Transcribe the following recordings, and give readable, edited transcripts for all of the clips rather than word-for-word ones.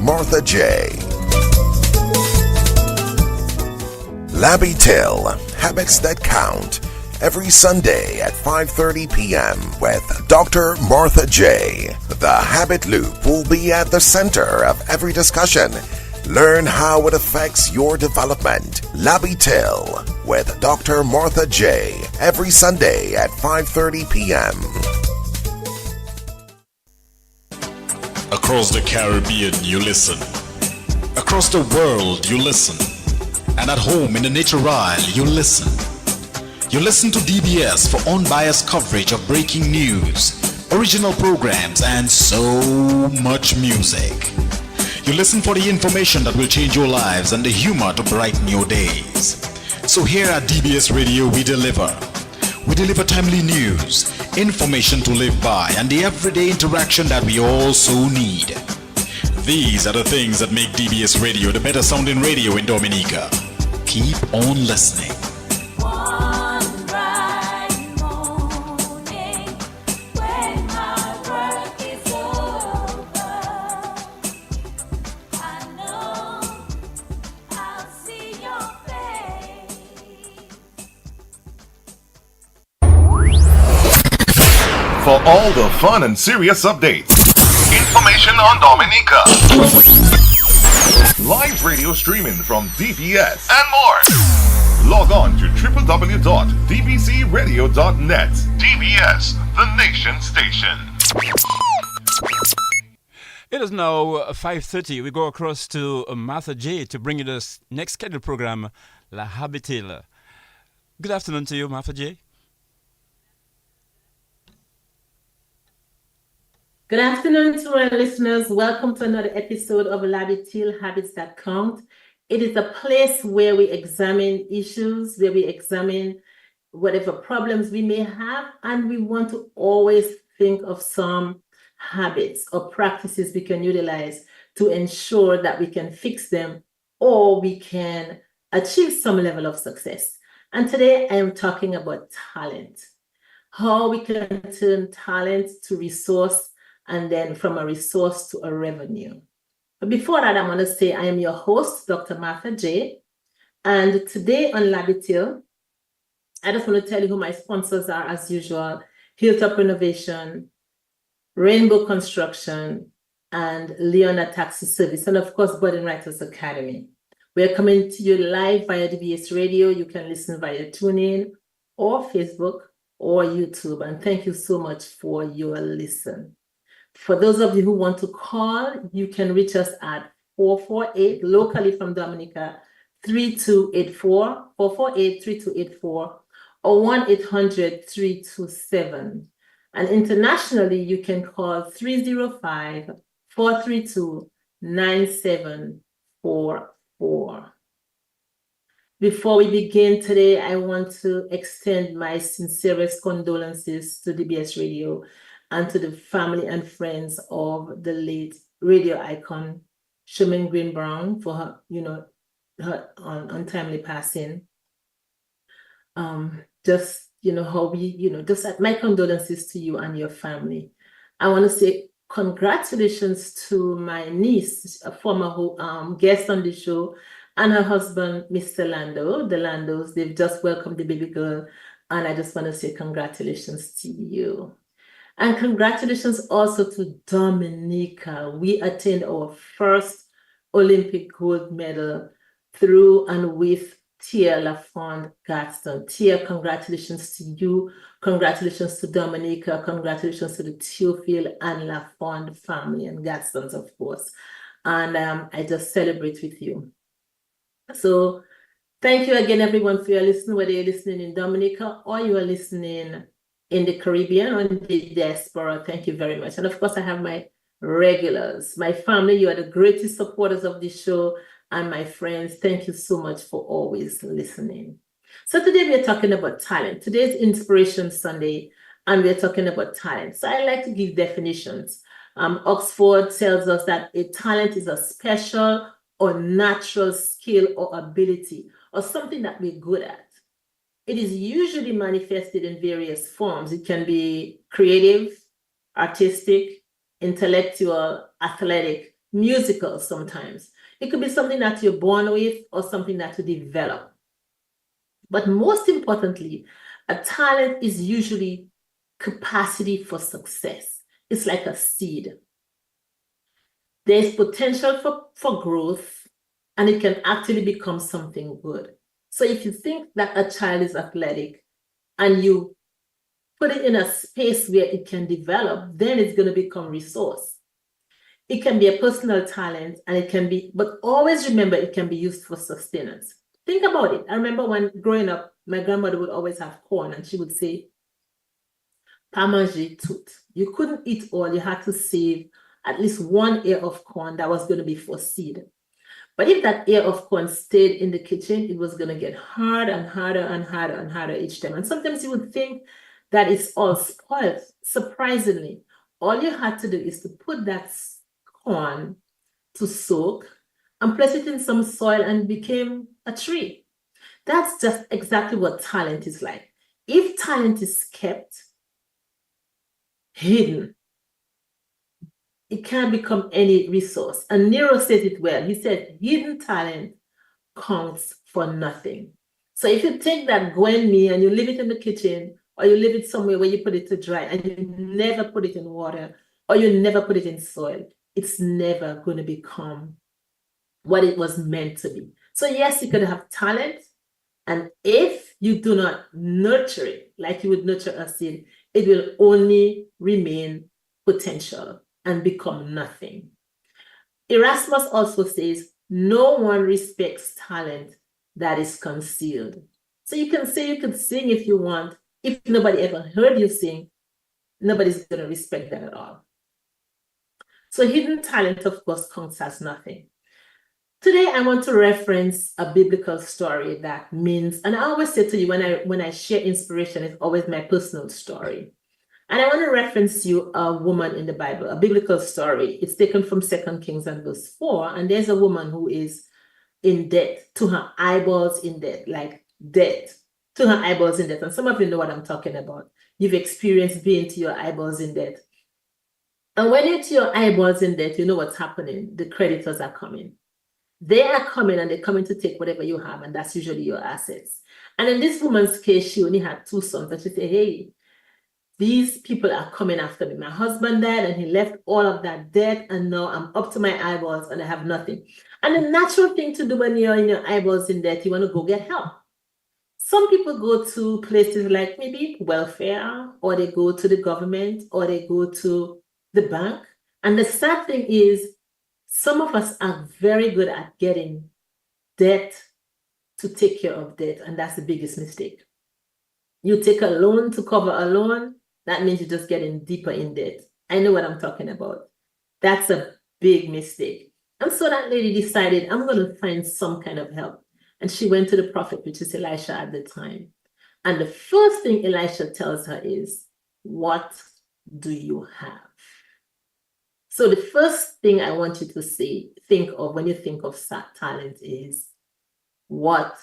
Martha J. Labby Till, Habits That Count, every Sunday at 5:30 p.m. with Dr. Martha J. The Habit Loop will be at the center of every discussion. Learn how it affects your development. Labby Till with Dr. Martha J. every Sunday at 5:30 p.m. Across the Caribbean, you listen. Across the world, you listen. And at home in the Nature Isle, you listen. You listen to DBS for unbiased coverage of breaking news, original programs, and so much music. You listen for the information that will change your lives and the humor to brighten your days. So here at DBS Radio, we deliver. We deliver timely news, information to live by, and the everyday interaction that we all so need. These are the things that make DBS Radio the better sounding radio in Dominica. Keep on listening. For all the fun and serious updates, information on Dominica, live radio streaming from DBS, and more, log on to www.dbcradio.net. DBS, the nation station. It is now 5:30. We go across to Martha J to bring you the next scheduled program, La Habitille. Good afternoon to you, Martha J. Good afternoon to our listeners. Welcome to another episode of Labby Till, Habits That Count. It is a place where we examine issues, where we examine whatever problems we may have, and we want to always think of some habits or practices we can utilize to ensure that we can fix them or we can achieve some level of success. And today I am talking about talent, how we can turn talent to resource, and then from a resource to a revenue. But before that, I want to say I am your host, Dr. Martha J. And today on Labby Till, I just want to tell you who my sponsors are as usual: Hilltop Renovation, Rainbow Construction, and Leona Taxi Service, and of course, Budding Writers Academy. We are coming to you live via DBS Radio. You can listen via TuneIn or Facebook or YouTube. And thank you so much for your listen. For those of you who want to call, you can reach us at 448, locally from Dominica, 3284, 448-3284, or 1-800-327. And internationally, you can call 305-432-9744. Before we begin today, I want to extend my sincerest condolences to DBS Radio and to the family and friends of the late radio icon, Sherman Green Brown, for her, her untimely passing. Just my condolences to you and your family. I want to say congratulations to my niece, a former guest on the show, and her husband, Mr. Lando. The Landos, they've just welcomed the baby girl, and I just want to say congratulations to you. And congratulations also to Dominica. We attained our first Olympic gold medal through and with Tia LaFond Gadsden. Tia, congratulations to you. Congratulations to Dominica. Congratulations to the Theophile and LaFond family and Gadsdens, of course. And I just celebrate with you. So thank you again, everyone, for your listening, whether you're listening in Dominica or you are listening in the Caribbean or in the diaspora. Thank you very much. And of course, I have my regulars, my family. You are the greatest supporters of this show, and my friends. Thank you so much for always listening. So today we are talking about talent. Today is Inspiration Sunday, and we're talking about talent. So I like to give definitions. Oxford tells us that a talent is a special or natural skill or ability or something that we're good at. It is usually manifested in various forms. It can be creative, artistic, intellectual, athletic, musical sometimes. It could be something that you're born with or something that you develop. But most importantly, a talent is usually capacity for success. It's like a seed. There's potential for growth, and it can actually become something good. So if you think that a child is athletic and you put it in a space where it can develop, then it's going to become resource. It can be a personal talent, and it can be, but always remember it can be used for sustenance. Think about it. I remember when growing up, my grandmother would always have corn, and she would say, "Pas manger tout." You couldn't eat all. You had to save at least one ear of corn that was going to be for seed. But if that ear of corn stayed in the kitchen, it was going to get harder and harder and harder and harder each time. And sometimes you would think that it's all spoiled. Surprisingly, all you had to do is to put that corn to soak and place it in some soil, and it became a tree. That's just exactly what talent is like. If talent is kept hidden, it can't become any resource. And Nero says it well. He said, hidden talent counts for nothing. So if you take that Gwen me and you leave it in the kitchen, or you leave it somewhere where you put it to dry and you never put it in water, or you never put it in soil, it's never going to become what it was meant to be. So yes, you could have talent, and if you do not nurture it like you would nurture a seed, it will only remain potential and become nothing. Erasmus also says, no one respects talent that is concealed. So you can say you can sing if you want. If nobody ever heard you sing, nobody's going to respect that at all. So hidden talent, of course, counts as nothing. Today, I want to reference a biblical story that means, and I always say to you when I share inspiration, it's always my personal story. And I want to reference you a woman in the Bible, a biblical story. It's taken from 2 Kings and verse 4. And there's a woman who is in debt, to her eyeballs in debt, like debt, to her eyeballs in debt. And some of you know what I'm talking about. You've experienced being to your eyeballs in debt. And when you're to your eyeballs in debt, you know what's happening. The creditors are coming. They are coming, and they're coming to take whatever you have, and that's usually your assets. And in this woman's case, she only had 2 sons, and she said, hey, these people are coming after me. My husband died, and he left all of that debt, and now I'm up to my eyeballs, and I have nothing. And the natural thing to do when you're in your eyeballs in debt, you want to go get help. Some people go to places like maybe welfare, or they go to the government, or they go to the bank. And the sad thing is, some of us are very good at getting debt to take care of debt, and that's the biggest mistake. You take a loan to cover a loan, that means you're just getting deeper in debt. I know what I'm talking about. That's a big mistake. And so that lady decided, I'm going to find some kind of help. And she went to the prophet, which is Elisha at the time. And the first thing Elisha tells her is, what do you have? So the first thing I want you to think of when you think of talent is, what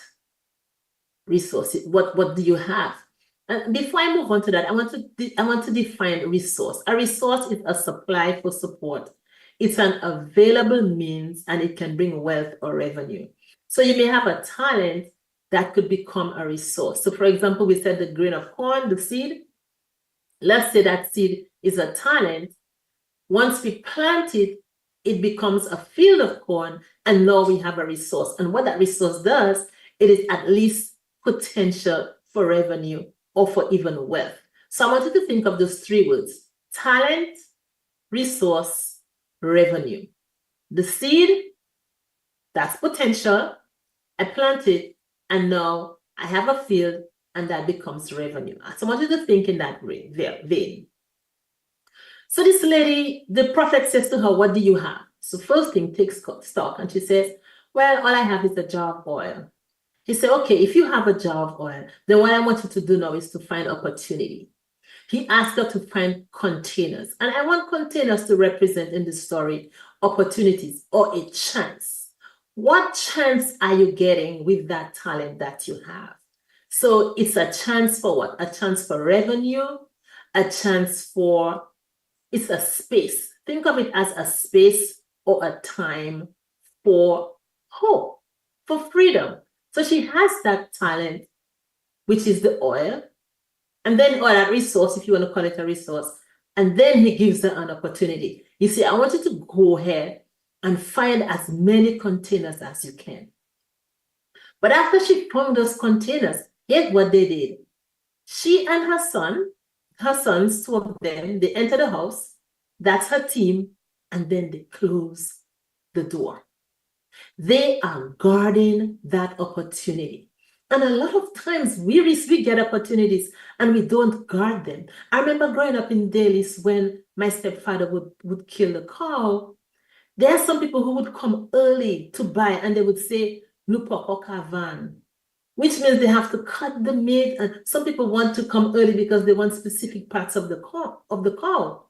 resources, what do you have? And before I move on to that, I want to define resource. A resource is a supply for support. It's an available means, and it can bring wealth or revenue. So you may have a talent that could become a resource. So for example, we said the grain of corn, the seed. Let's say that seed is a talent. Once we plant it, it becomes a field of corn, and now we have a resource. And what that resource does, it is at least potential for revenue or for even wealth. So I want you to think of those 3 words: talent, resource, revenue. The seed, that's potential. I plant it, and now I have a field, and that becomes revenue. So I want you to think in that vein. So this lady, the prophet says to her, what do you have? So first thing, takes stock, and she says, well, all I have is a jar of oil. He said, okay, if you have a jar of oil, then what I want you to do now is to find opportunity. He asked her to find containers. And I want containers to represent in the story opportunities or a chance. What chance are you getting with that talent that you have? So it's a chance for what? A chance for revenue, a chance for, it's a space. Think of it as a space or a time for hope, for freedom. So she has that talent, which is the oil, and then, or that resource, if you want to call it a resource, and then he gives her an opportunity. You see, I want you to go ahead and find as many containers as you can. But after she found those containers, here's what they did. She and her sons, two of them, they enter the house. That's her team. And then they close the door. They are guarding that opportunity. And a lot of times we get opportunities and we don't guard them. I remember growing up in Dailies when my stepfather would kill the cow. There are some people who would come early to buy and they would say, "Lupoko kavan," which means they have to cut the meat. And some people want to come early because they want specific parts of the cow.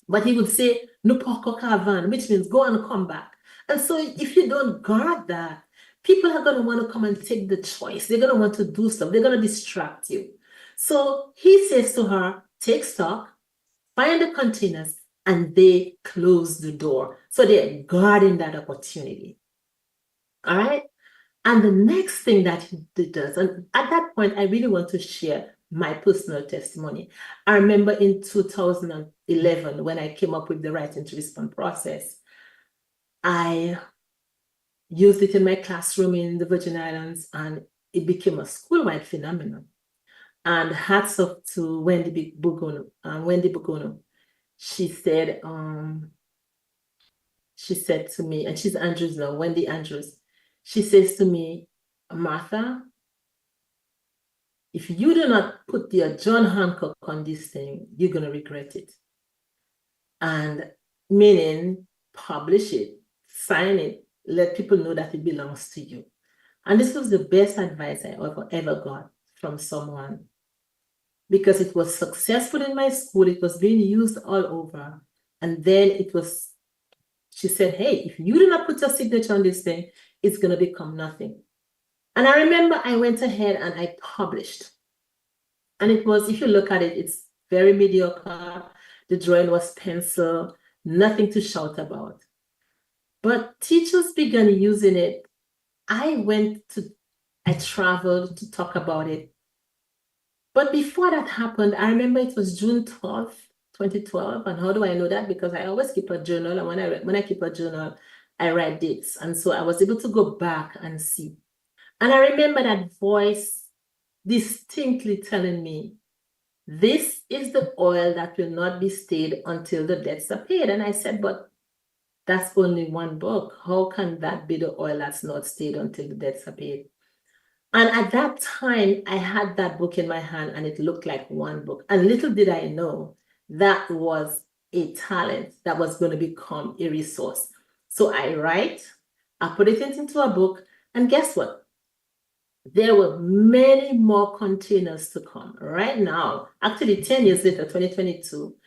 But he would say, "Lupoko kavan," which means go and come back. And so if you don't guard that, people are going to want to come and take the choice. They're going to want to do stuff. They're going to distract you. So he says to her, take stock, find the containers, and they close the door. So they're guarding that opportunity. All right? And the next thing that he does, and at that point, I really want to share my personal testimony. I remember in 2011, when I came up with the writing to respond process, I used it in my classroom in the Virgin Islands, and it became a school-wide phenomenon. And hats off to Wendy Bugono. She said to me, and she's Andrews now, Wendy Andrews. She says to me, "Martha, if you do not put your John Hancock on this thing, you're going to regret it." And meaning, publish it, sign it, let people know that it belongs to you. And this was the best advice I ever got from someone, because it was successful in my school. It was being used all over. And then she said, "Hey, if you do not put your signature on this thing, it's going to become nothing." And I remember I went ahead and I published. And it was, if you look at it, it's very mediocre. The drawing was pencil, nothing to shout about. But teachers began using it. I traveled to talk about it. But before that happened, I remember it was June 12th, 2012. And how do I know that? Because I always keep a journal. And when I keep a journal, I write dates. And so I was able to go back and see. And I remember that voice distinctly telling me, "This is the oil that will not be stayed until the debts are paid." And I said, "But that's only one book. How can that be the oil that's not stayed until the debts are paid?" And at that time, I had that book in my hand and it looked like one book. And little did I know that was a talent that was going to become a resource. So I put it into a book, and guess what? There were many more containers to come. Right now, actually 10 years later, 2022,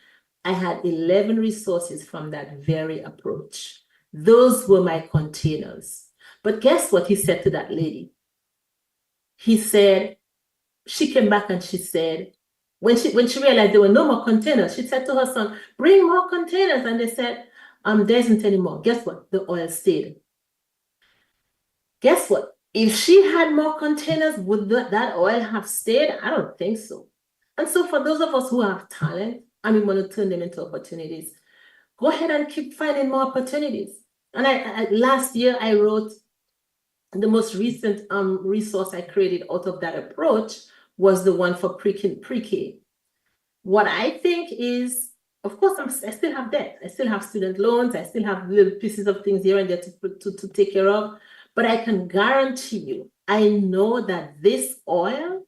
I had 11 resources from that very approach. Those were my containers. But guess what he said to that lady? He said, she came back and she said, when she realized there were no more containers, she said to her son, "Bring more containers." And they said, "There isn't any more." Guess what? The oil stayed. Guess what? If she had more containers, would that oil have stayed? I don't think so. And so for those of us who have talent and we want to turn them into opportunities, go ahead and keep finding more opportunities. And last year I wrote the most recent resource I created out of that approach was the one for pre-K. What I think is, of course, I still have debt. I still have student loans. I still have little pieces of things here and there to take care of. But I can guarantee you, I know that this oil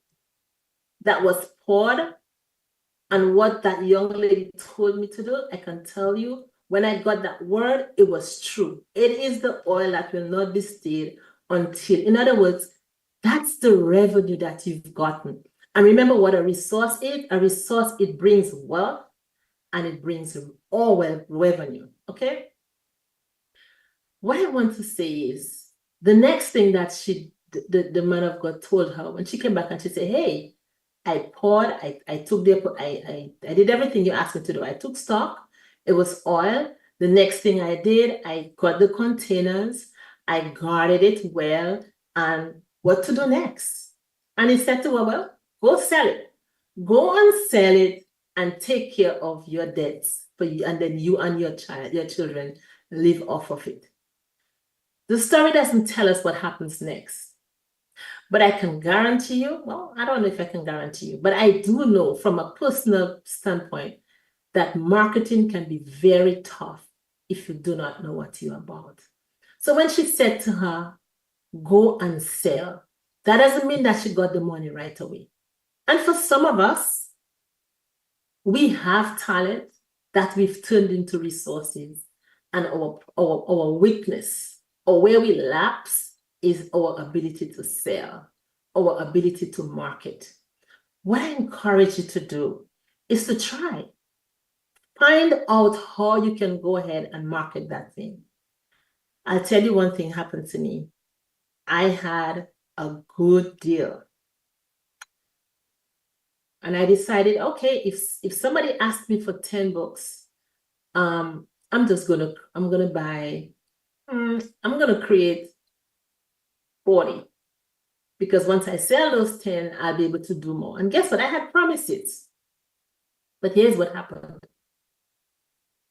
that was poured and what that young lady told me to do, I can tell you, when I got that word, it was true. It is the oil that will not be stayed until, in other words, that's the revenue that you've gotten. And remember what a resource is. A resource, it brings wealth and it brings all revenue, okay? What I want to say is, the next thing that the man of God told her when she came back and she said, "Hey, I did everything you asked me to do. I took stock. It was oil. The next thing I did, I got the containers, I guarded it well, and what to do next? And he said to her, well, go sell it. Go and sell it and take care of your debts for you, and then you and your children live off of it. The story doesn't tell us what happens next. But I can guarantee you, well, I don't know if I can guarantee you, but I do know from a personal standpoint that marketing can be very tough if you do not know what you're about. So when she said to her, go and sell, that doesn't mean that she got the money right away. And for some of us, we have talent that we've turned into resources, and our weakness, or where we lapse, is our ability to sell, our ability to market. What I encourage you to do is to try. Find out how you can go ahead and market that thing. I'll tell you one thing happened to me. I had a good deal. And I decided, okay, if somebody asked me for 10 books, I'm gonna create 40. Because once I sell those 10, I'll be able to do more. And guess what? I had promises. But here's what happened.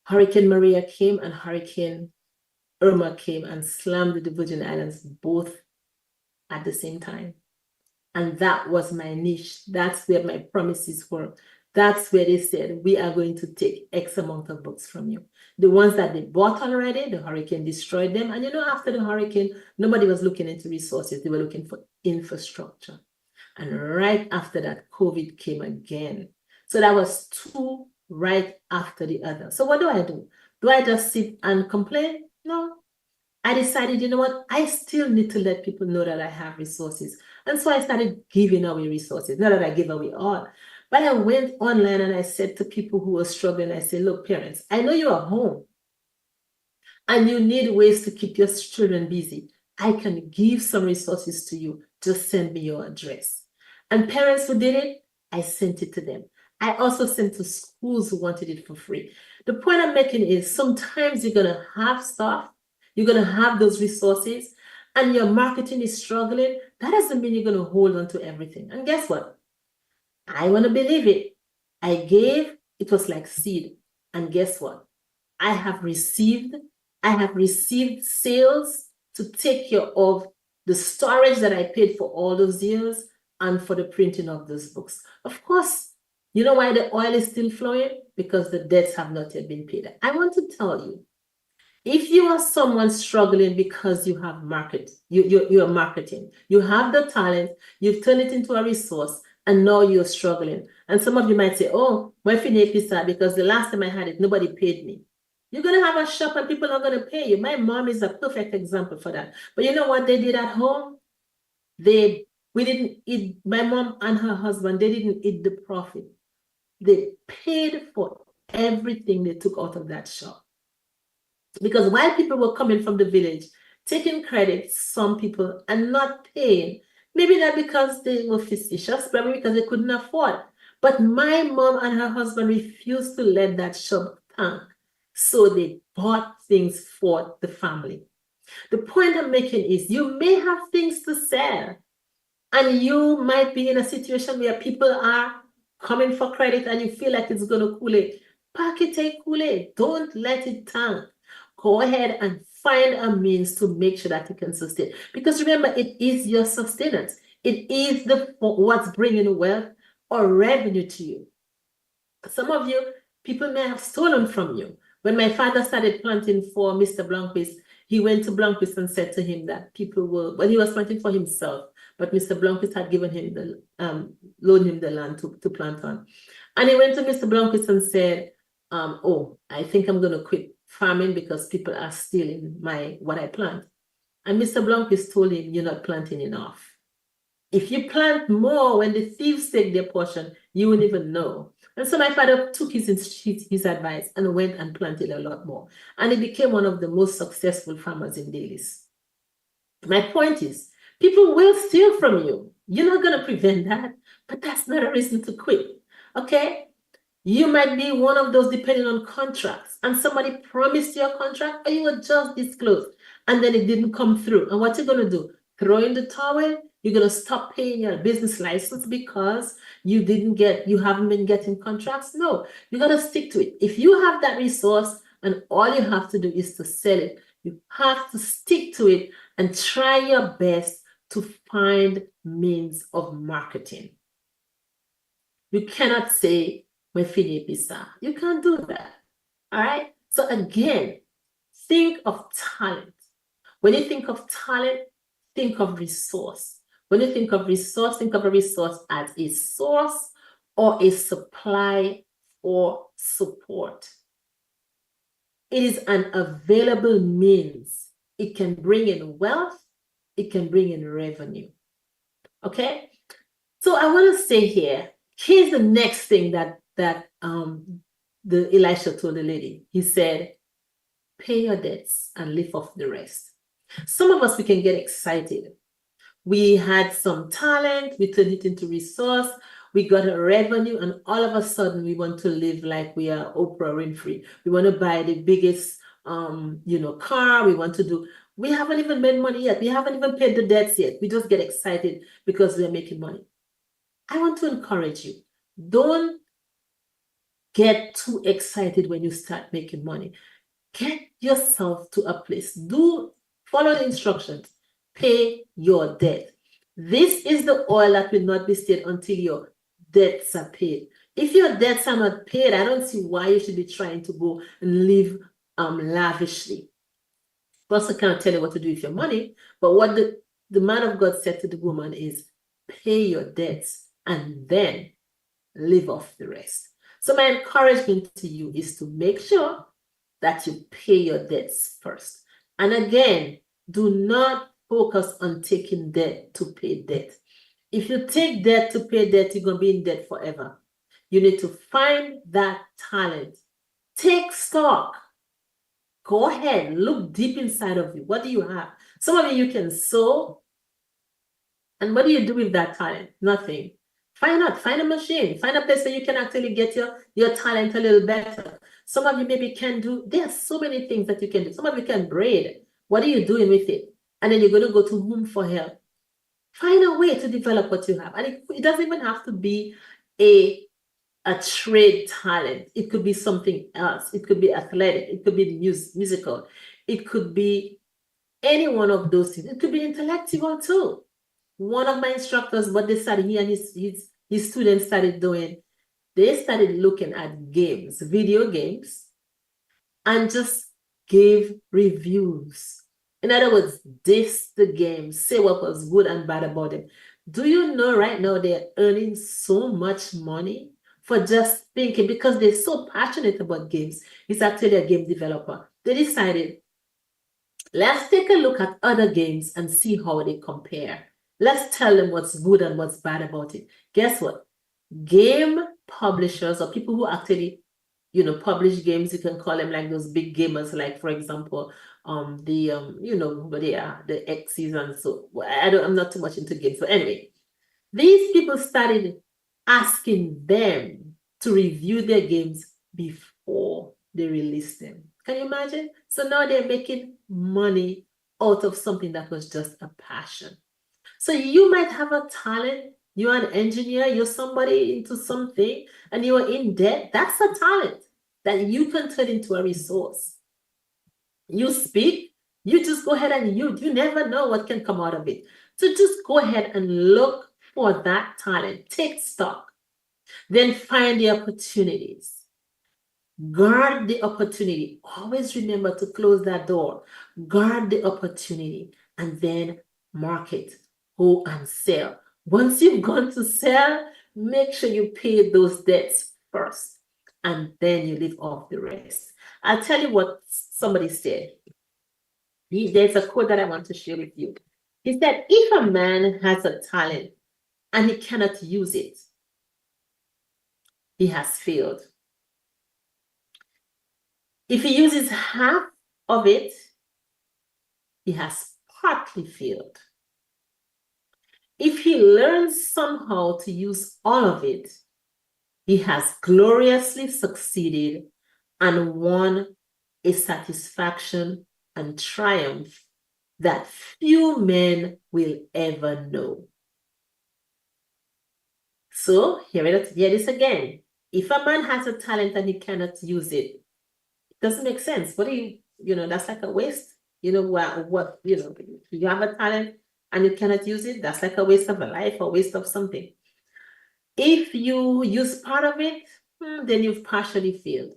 Hurricane Maria came and Hurricane Irma came and slammed the Virgin Islands both at the same time. And that was my niche. That's where my promises were. That's where they said, we are going to take X amount of books from you. The ones that they bought already, the hurricane destroyed them. And after the hurricane, nobody was looking into resources. They were looking for infrastructure. And right after that, COVID came again. So that was two right after the other. So what do? Do I just sit and complain? No. I decided, you know what? I still need to let people know that I have resources. And so I started giving away resources. Not that I give away all, but I went online and I said to people who were struggling, I said, look, parents, I know you are home and you need ways to keep your children busy. I can give some resources to you. Just send me your address. And parents who did it, I sent it to them. I also sent to schools who wanted it for free. The point I'm making is sometimes you're going to have stuff, you're going to have those resources, and your marketing is struggling. That doesn't mean you're going to hold on to everything. And guess what? I want to believe it. I gave, it was like seed. And guess what? I have received sales to take care of the storage that I paid for all those years and for the printing of those books. Of course, you know why the oil is still flowing? Because the debts have not yet been paid. I want to tell you, if you are someone struggling because you have you're marketing, you have the talent, you've turned it into a resource, and now you're struggling. And some of you might say, oh, my financial sad because the last time I had it, nobody paid me. You're going to have a shop and people are going to pay you. My mom is a perfect example for that. But you know what they did at home? We didn't eat, my mom and her husband, they didn't eat the profit. They paid for everything they took out of that shop. Because while people were coming from the village, taking credit, some people, and not paying, maybe not because they were facetious, but because they couldn't afford. But my mom and her husband refused to let that shop tank. So they bought things for the family. The point I'm making is you may have things to sell, and you might be in a situation where people are coming for credit and you feel like it's going to Kool-Aid. Pack it, take Kool-Aid. Don't let it tank. Go ahead and find a means to make sure that you can sustain. Because remember, it is your sustenance. It is what's bringing wealth or revenue to you. Some of you, people may have stolen from you. When my father started planting for Mr. Blomqvist, he went to Blomqvist and said to him that people were, well, he was planting for himself, but Mr. Blomqvist had given him loaned him the land to plant on. And he went to Mr. Blomqvist and said, oh, I think I'm going to quit farming because people are stealing what I plant. And Mr. Blomqvist told him, you're not planting enough. If you plant more, when the thieves take their portion, you won't even know. And so my father took his advice and went and planted a lot more. And he became one of the most successful farmers in Dalis. My point is, people will steal from you. You're not going to prevent that, but that's not a reason to quit. Okay? You might be one of those depending on contracts, and somebody promised you a contract, or you were just disclosed, and then it didn't come through. And what you're gonna do? Throw in the towel? You're gonna stop paying your business license because you haven't been getting contracts? No, you gotta stick to it. If you have that resource and all you have to do is to sell it, you have to stick to it and try your best to find means of marketing. You cannot say, "Me fini pisa." You can't do that. All right. So again, think of talent. When you think of talent, think of resource. When you think of resource, think of a resource as a source or a supply or support. It is an available means. It can bring in wealth. It can bring in revenue. Okay. So I want to say here, here's the next thing that the Elisha told the lady. He said, pay your debts and live off the rest. Some of us, we can get excited. We had some talent, we turned it into resource, we got a revenue, and all of a sudden we want to live like we are Oprah Winfrey. We want to buy the biggest car. We haven't even made money yet. We haven't even paid the debts yet. We just get excited because we're making money. I want to encourage you. Don't get too excited when you start making money. Get yourself to a place. Follow the instructions. Pay your debt. This is the oil that will not be stayed until your debts are paid. If your debts are not paid, I don't see why you should be trying to go and live lavishly. Plus, I can't tell you what to do with your money, but what the man of God said to the woman is, pay your debts and then live off the rest. So my encouragement to you is to make sure that you pay your debts first. And again, do not focus on taking debt to pay debt. If you take debt to pay debt, you're going to be in debt forever. You need to find that talent. Take stock. Go ahead, look deep inside of you. What do you have? Some of you can sew. And what do you do with that talent? Nothing. Find a machine. Find a place where you can actually get your talent a little better. Some of you maybe there are so many things that you can do. Some of you can braid. What are you doing with it? And then you're going to go to whom for help. Find a way to develop what you have. And it doesn't even have to be a trade talent. It could be something else. It could be athletic. It could be musical. It could be any one of those things. It could be intellectual too. One of my instructors, what they started, he and his students started doing, they started looking at games, video games, and just gave reviews. In other words, diss the game, say what was good and bad about it. Do you know right now they're earning so much money for just thinking, because they're so passionate about games? It's actually a game developer. They decided, let's take a look at other games and see how they compare. Let's tell them what's good and what's bad about it. Guess what? Game publishers or people who actually, publish games, you can call them like those big gamers, like for example, the X's and so. I'm not too much into games, but anyway, these people started asking them to review their games before they released them. Can you imagine? So now they're making money out of something that was just a passion. So you might have a talent, you're an engineer, you're somebody into something, and you're in debt. That's a talent that you can turn into a resource. You speak, you just go ahead and you never know what can come out of it. So just go ahead and look for that talent, take stock, then find the opportunities. Guard the opportunity. Always remember to close that door. Guard the opportunity and then market. Go and sell. Once you've gone to sell, make sure you pay those debts first and then you live off the rest. I'll tell you what somebody said. There's a quote that I want to share with you. He said, if a man has a talent and he cannot use it, he has failed. If he uses half of it, he has partly failed. If he learns somehow to use all of it, he He has gloriously succeeded and won a satisfaction and triumph that few men will ever know. So hear this again. If a man has a talent and he cannot use it, it doesn't make sense. What do you know, that's like a waste. You know, what, you know, you have a talent and you cannot use it, that's like a waste of a life or waste of something. If you use part of it, then you've partially failed.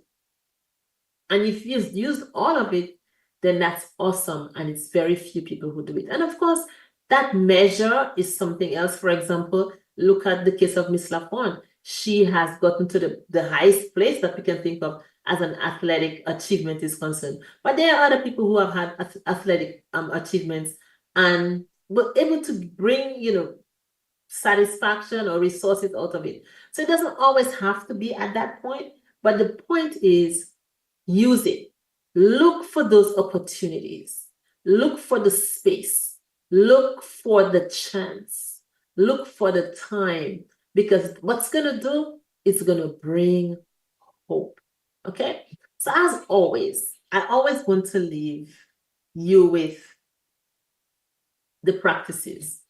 And if you've used all of it, then that's awesome. And it's very few people who do it. And of course, that measure is something else. For example, look at the case of Miss Lafon. She has gotten to the highest place that we can think of as an athletic achievement is concerned. But there are other people who have had athletic achievements and were able to bring, you know, satisfaction or resources out of it. So it doesn't always have to be at that point, but the point is use it. Look for those opportunities. Look for the space. Look for the chance. Look for the time, because what's going to do is going to bring hope. Okay? So as always, I always want to leave you with the practices.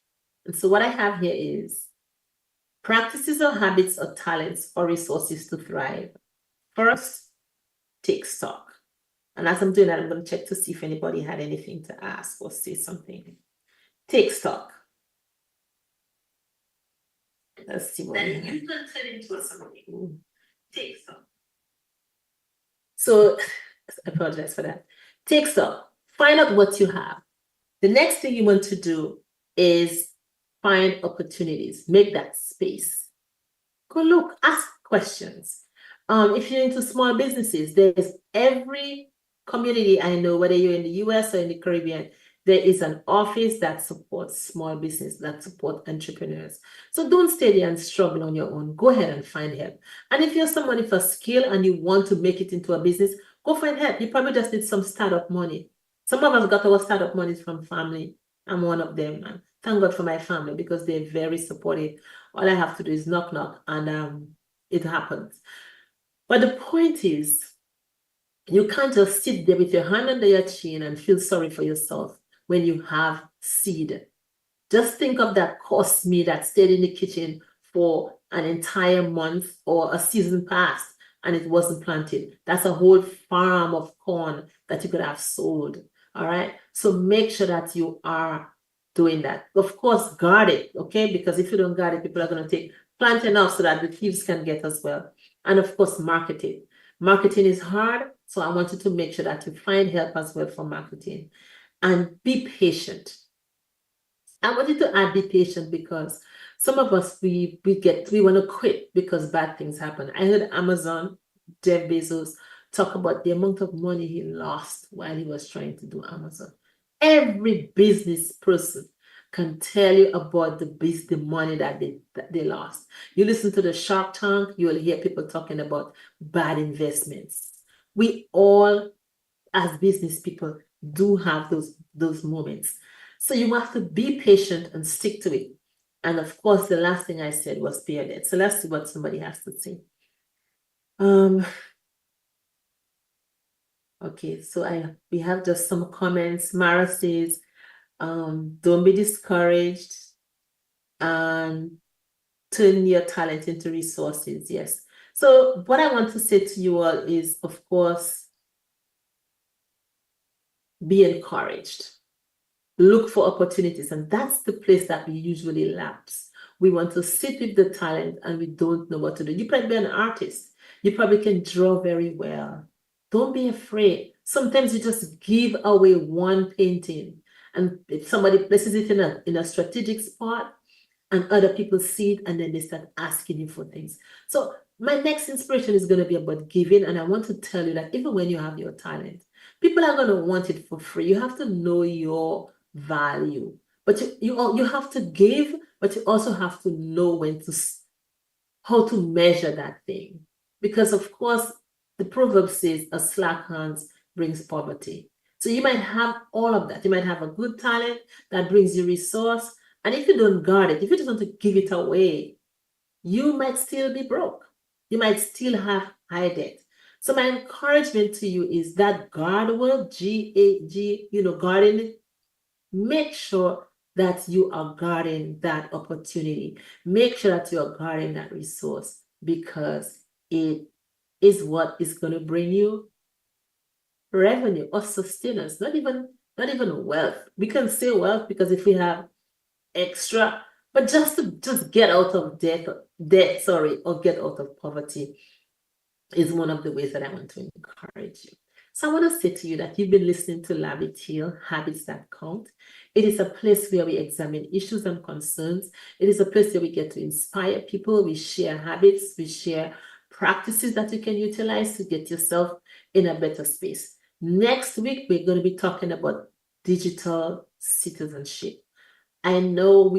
And so what I have here is practices or habits or talents or resources to thrive. First, take stock. And as I'm doing that, I'm going to check to see if anybody had anything to ask or say something. Take stock. Let's see what we have. You can turn into something. Take stock. So I apologize for that. Take stock. Find out what you have. The next thing you want to do is find opportunities. Make that space. Go look. Ask questions. If you're into small businesses, there's every community I know, whether you're in the US or in the Caribbean, there is an office that supports small business, that support entrepreneurs. So don't stay there and struggle on your own. Go ahead and find help. And if you're someone with a skill and you want to make it into a business, go find help. You probably just need some startup money. Some of us got our startup money from family. I'm one of them. And thank God for my family because they're very supportive. All I have to do is knock, knock, and it happens. But the point is, you can't just sit there with your hand under your chin and feel sorry for yourself when you have seed. Just think of that cost me that stayed in the kitchen for an entire month or a season past and it wasn't planted. That's a whole farm of corn that you could have sold. All right. So make sure that you are doing that. Of course, guard it. Okay. Because if you don't guard it, people are going to plant enough so that the thieves can get as well. And of course, market it. Marketing is hard. So I want you to make sure that you find help as well for marketing. And be patient. I want you to add be patient because some of us, we want to quit because bad things happen. I heard Amazon, Jeff Bezos, talk about the amount of money he lost while he was trying to do Amazon. Every business person can tell you about the money that they lost. You listen to the Shark Tank, you will hear people talking about bad investments. We all, as business people, do have those moments. So you have to be patient and stick to it. And of course, the last thing I said was pay your debt. So let's see what somebody has to say. Okay, so we have just some comments. Mara says, don't be discouraged and turn your talent into resources. Yes. So what I want to say to you all is, of course, be encouraged. Look for opportunities. And that's the place that we usually lapse. We want to sit with the talent and we don't know what to do. You probably be an artist. You probably can draw very well. Don't be afraid. Sometimes you just give away one painting and if somebody places it in a strategic spot and other people see it and then they start asking you for things. So my next inspiration is going to be about giving. And I want to tell you that even when you have your talent, people are going to want it for free. You have to know your value. But you have to give, but you also have to know how to measure that thing. Because of course, the proverb says a slack hands brings poverty. So you might have all of that. You might have a good talent that brings you resource. And if you don't guard it, if you just want to give it away, you might still be broke. You might still have high debt. So my encouragement to you is that guardable, G-A-G, guarding, make sure that you are guarding that opportunity. Make sure that you are guarding that resource, because it is what is going to bring you revenue or sustenance, not even wealth. We can say wealth because if we have extra, but just get out of debt, or get out of poverty is one of the ways that I want to encourage you. So I want to say to you that you've been listening to Labby Teal, Habits That Count. It is a place where we examine issues and concerns. It is a place where we get to inspire people. We share habits. We share practices that you can utilize to get yourself in a better space. Next week, we're going to be talking about digital citizenship. I know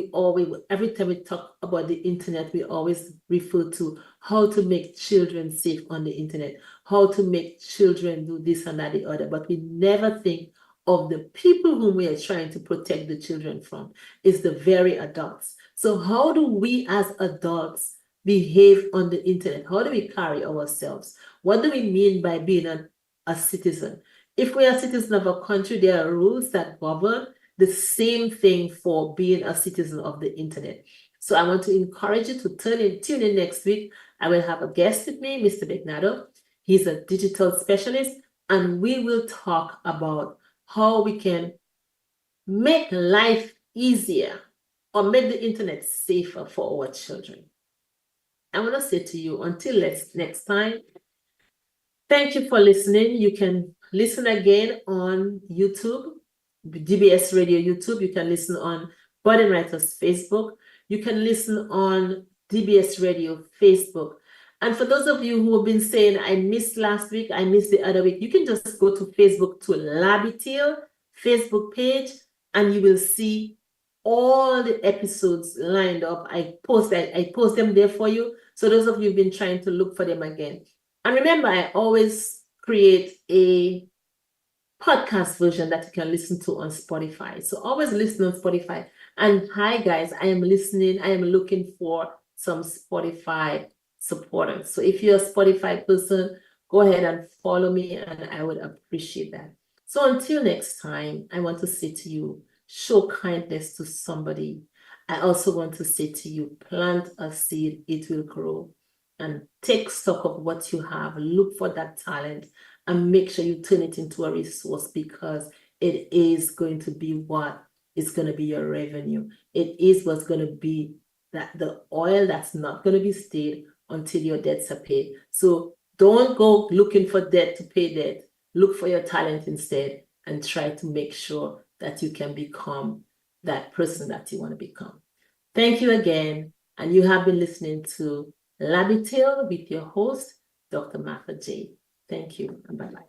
every time we talk about the internet, we always refer to how to make children safe on the internet, how to make children do this and that, the other, but we never think of the people whom we are trying to protect the children from. It's the very adults. So how do we as adults behave on the internet? How do we carry ourselves? What do we mean by being a citizen? If we are citizens of a country, there are rules that govern. The same thing for being a citizen of the internet. So I want to encourage you to tune in next week. I will have a guest with me, Mr. Begnado. He's a digital specialist, and we will talk about how we can make life easier or make the internet safer for our children. I want to say to you, until next time, thank you for listening. You can listen again on YouTube, DBS Radio YouTube. You can listen on Burden Writers Facebook. You can listen on DBS Radio Facebook. And for those of you who have been saying, I missed last week, I missed the other week, you can just go to Facebook to Labby Teal Facebook page, and you will see all the episodes lined up. I post them there for you. So those of you who've been trying to look for them again. And remember, I always create a podcast version that you can listen to on Spotify. So always listen on Spotify. And hi guys, I am looking for some Spotify supporters. So if you're a Spotify person, go ahead and follow me, and I would appreciate that. So until next time, I want to say to you, show kindness to somebody. I also want to say to you, plant a seed, it will grow. And take stock of what you have. Look for that talent and make sure you turn it into a resource, because it is going to be what is going to be your revenue. It is what's going to be the oil that's not going to be stayed until your debts are paid. So don't go looking for debt to pay debt. Look for your talent instead, and try to make sure that you can become that person that you want to become. Thank you again. And you have been listening to Labby Teal with your host, Dr. Martha J. Thank you, and bye-bye.